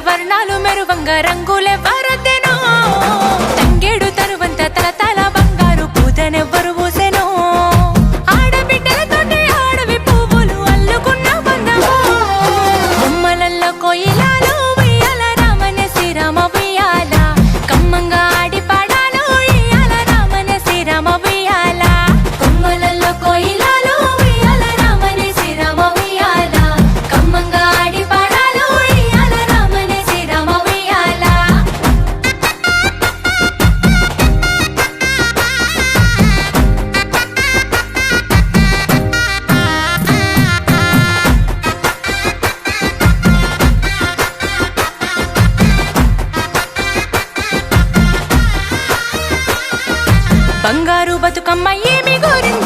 వర్ణాలు మెరువంగ రంగులే వరదెనో తంగేడు తరువంత తలతల బంగారు పూతనెవ్వరు పూసెనో ఆడబిడ్డలతోటి ఆడవి పువ్వులు అల్లుకున్న బంధమో బొమ్మలల్లో కోయిలాలు ఉయ్యాల రామనే శ్రీరామ ఉయ్యాల కమ్మంగా ఆడి పాడాలు ఉయ్యాల రామనే శ్రీరామ ఉయ్యాల బొమ్మలల్లో కోయిలాలు ఉయ్యాల రామనే శ్రీరామ ఉయ్యాల కమ్మంగా ఆడి పాడాలు ఉయ్యాల రామనే శ్రీరామ ఉయ్యాల బంగారు బతుకమ్మ ఏమి గోరింది